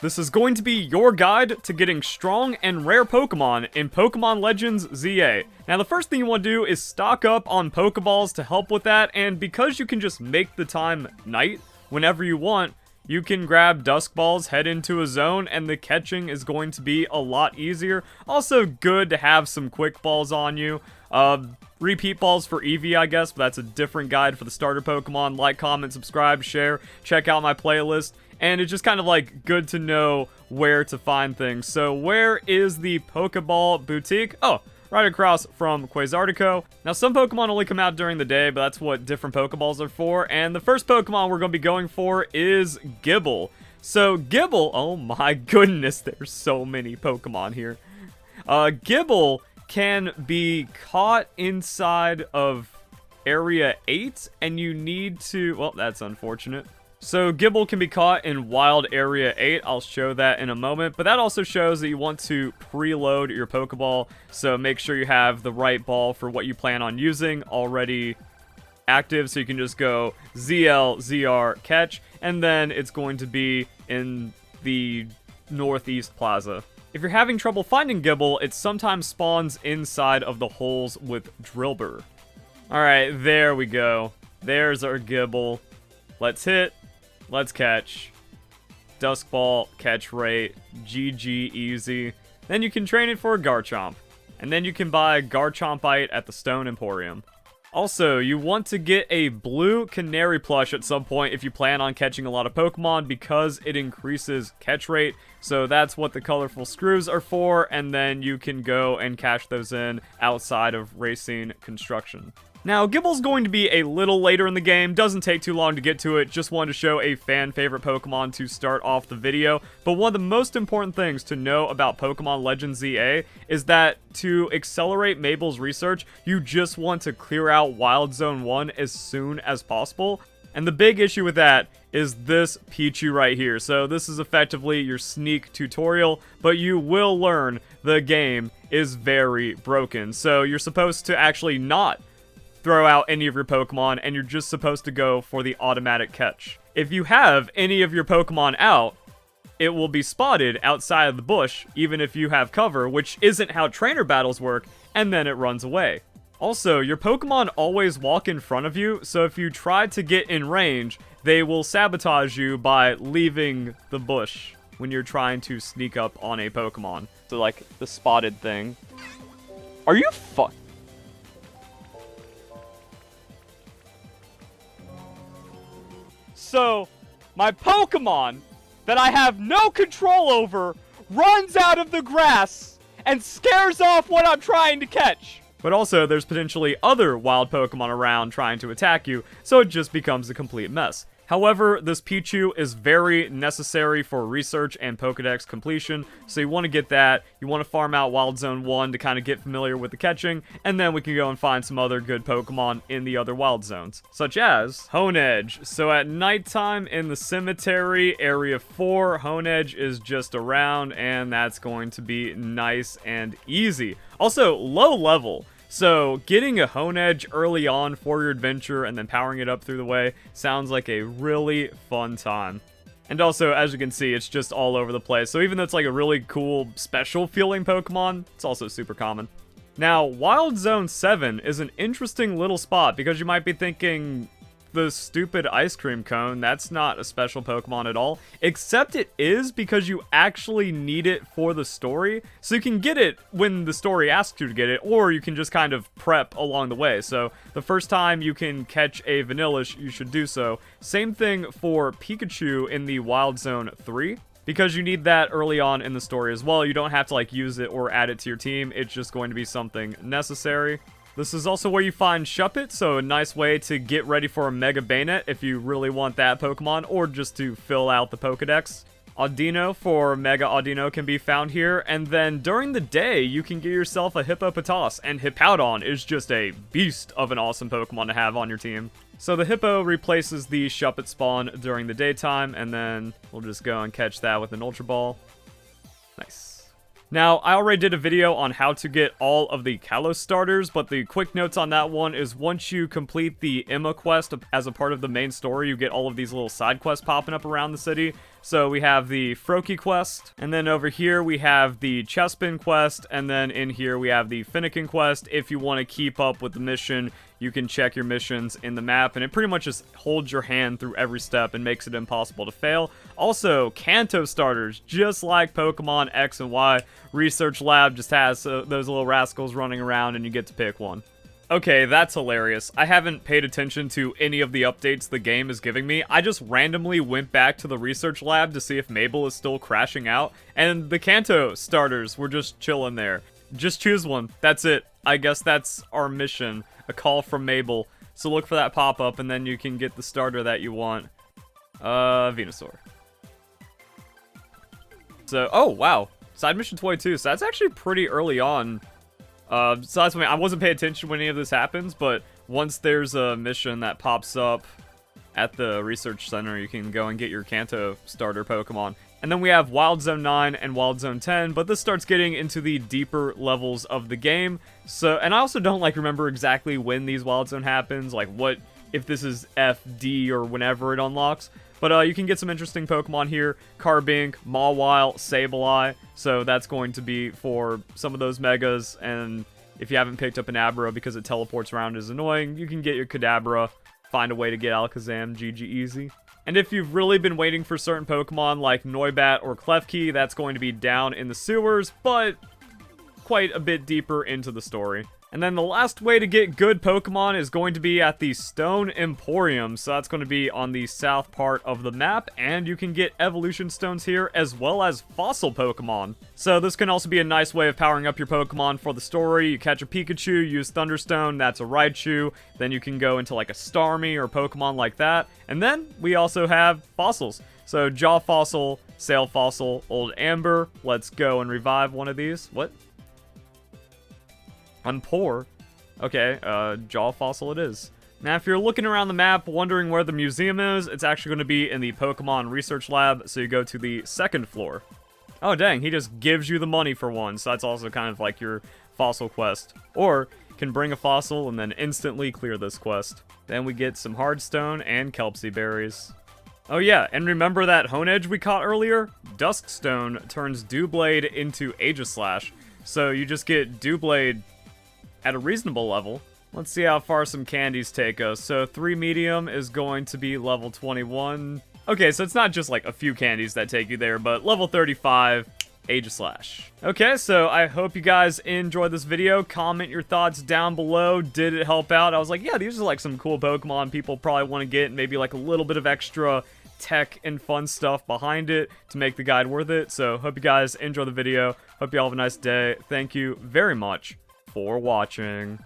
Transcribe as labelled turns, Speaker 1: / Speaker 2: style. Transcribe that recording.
Speaker 1: This is going to be your guide to getting strong and rare Pokemon in Pokemon Legends ZA. Now the first thing you want to do is stock up on Pokeballs to help with that, and because you can just make the time night whenever you want, you can grab Dusk Balls, head into a zone, and the catching is going to be a lot easier. Also good to have some Quick Balls on you. Repeat Balls for Eevee, I guess, but that's a different guide for the starter Pokemon. Like, comment, subscribe, share, check out my playlist, and it's just kind of like good to know where to find things. So where is the Pokeball Boutique? Oh, right across from Quasartico. Now, some Pokemon only come out during the day, but that's what different Pokeballs are for. And the first Pokemon we're going to be going for is Gible. So, Gible, oh my goodness, there's so many Pokemon here. Gible can be caught inside of Area 8, and you need to... Well, that's unfortunate. So, Gible can be caught in Wild Area 8. I'll show that in a moment. But that also shows that you want to preload your Pokeball. So, make sure you have the right ball for what you plan on using already active. So, you can just go ZL, ZR, catch. And then it's going to be in the Northeast Plaza. If you're having trouble finding Gible, it sometimes spawns inside of the holes with Drillbur. Alright, there we go. There's our Gible. Let's hit. Let's catch. Dusk Ball, catch rate, GG easy. Then you can train it for a Garchomp. And then you can buy Garchompite at the Stone Emporium. Also, you want to get a blue Canary plush at some point if you plan on catching a lot of Pokemon because it increases catch rate. So that's what the colorful screws are for, and then you can go and cash those in outside of Racing Construction. Now, Gible's going to be a little later in the game, doesn't take too long to get to it, just wanted to show a fan favorite Pokemon to start off the video. But one of the most important things to know about Pokemon Legends ZA is that to accelerate Mabel's research, you just want to clear out Wild Zone 1 as soon as possible. And the big issue with that is this Pichu right here. So this is effectively your sneak tutorial, but you will learn the game is very broken. So you're supposed to actually not throw out any of your Pokemon, and you're just supposed to go for the automatic catch. If you have any of your Pokemon out, it will be spotted outside of the bush, even if you have cover, which isn't how trainer battles work, and then it runs away. Also, your Pokemon always walk in front of you, so if you try to get in range, they will sabotage you by leaving the bush when you're trying to sneak up on a Pokemon. So, like, the spotted thing. Are you So, my Pokemon that I have no control over runs out of the grass and scares off what I'm trying to catch. But also, there's potentially other wild Pokemon around trying to attack you, so it just becomes a complete mess. However, this Pichu is very necessary for research and Pokedex completion, so you want to get that. You want to farm out Wild Zone 1 to kind of get familiar with the catching, and then we can go and find some other good Pokemon in the other Wild Zones, such as Honedge. So at nighttime in the cemetery, Area 4, Honedge is just around, and that's going to be nice and easy. Also, low level. So, getting a Honedge early on for your adventure and then powering it up through the way sounds like a really fun time. And also, as you can see, it's just all over the place. So even though it's like a really cool, special feeling Pokemon, it's also super common. Now, Wild Zone 7 is an interesting little spot because you might be thinking, the stupid ice cream cone, that's not a special Pokemon at all, except it is because you actually need it for the story. So you can get it when the story asks you to get it, or you can just kind of prep along the way. So the first time you can catch a Vanillish, you should do so. Same thing for Pikachu in the Wild Zone 3. Because you need that early on in the story as well. You don't have to like use it or add it to your team. It's just going to be something necessary. This is also where you find Shuppet, so a nice way to get ready for a Mega Bayonet if you really want that Pokemon, or just to fill out the Pokedex. Audino for Mega Audino can be found here, and then during the day, you can get yourself a Hippopotas, and Hippowdon is just a beast of an awesome Pokemon to have on your team. So the Hippo replaces the Shuppet spawn during the daytime, and then we'll just go and catch that with an Ultra Ball. Nice. Now, I already did a video on how to get all of the Kalos Starters, but the quick notes on that one is once you complete the Emma quest as a part of the main story, you get all of these little side quests popping up around the city. So we have the Froakie quest, and then over here we have the Chespin quest, and then in here we have the Finnegan quest. If you want to keep up with the mission, you can check your missions in the map, and it pretty much just holds your hand through every step and makes it impossible to fail. Also, Kanto Starters, just like Pokemon X and Y, Research Lab just has those little rascals running around, and you get to pick one. Okay, that's hilarious. I haven't paid attention to any of the updates the game is giving me. I just randomly went back to the research lab to see if Mabel is still crashing out, and the Kanto Starters were just chilling there. Just choose one. That's it. I guess that's our mission. A call from Mabel. So look for that pop-up, and then you can get the starter that you want. Venusaur. So, oh, wow. Side mission 22, so that's actually pretty early on. So that's I wasn't paying attention when any of this happens, but once there's a mission that pops up at the research center, you can go and get your Kanto starter Pokemon. And then we have Wild Zone 9 and Wild Zone 10, but this starts getting into the deeper levels of the game. So, and I also don't remember exactly when these Wild Zone happens, like what, if this is F, D, or whenever it unlocks. But you can get some interesting Pokemon here. Carbink, Mawile, Sableye. So that's going to be for some of those Megas. And if you haven't picked up an Abra because it teleports around is annoying, you can get your Kadabra. Find a way to get Alakazam, GG easy. And if you've really been waiting for certain Pokemon like Noibat or Klefki, that's going to be down in the sewers, but quite a bit deeper into the story. And then the last way to get good Pokemon is going to be at the Stone Emporium. So that's going to be on the south part of the map. And you can get Evolution Stones here as well as Fossil Pokemon. So this can also be a nice way of powering up your Pokemon for the story. You catch a Pikachu, use Thunderstone, that's a Raichu. Then you can go into like a Starmie or Pokemon like that. And then we also have Fossils. So Jaw Fossil, Sail Fossil, Old Amber. Let's go and revive one of these. What? I'm poor. Okay, Jaw Fossil it is. Now, if you're looking around the map, wondering where the museum is, it's actually going to be in the Pokemon Research Lab, so you go to the second floor. Oh, dang, he just gives you the money for one, so that's also kind of like your fossil quest. Or, you can bring a fossil and then instantly clear this quest. Then we get some Hardstone and Kelpsy Berries. Oh yeah, and remember that Honedge we caught earlier? Duskstone turns Doublade into Aegislash, so you just get Doublade at a reasonable level. Let's see how far some candies take us. So 3 medium is going to be level 21. Okay, so it's not just like a few candies that take you there, but level 35, Aegislash. Okay, so I hope you guys enjoyed this video. Comment your thoughts down below. Did it help out? I was like, yeah, these are like some cool Pokemon people probably want to get, maybe like a little bit of extra tech and fun stuff behind it to make the guide worth it. So hope you guys enjoy the video. Hope you all have a nice day. Thank you very much for watching.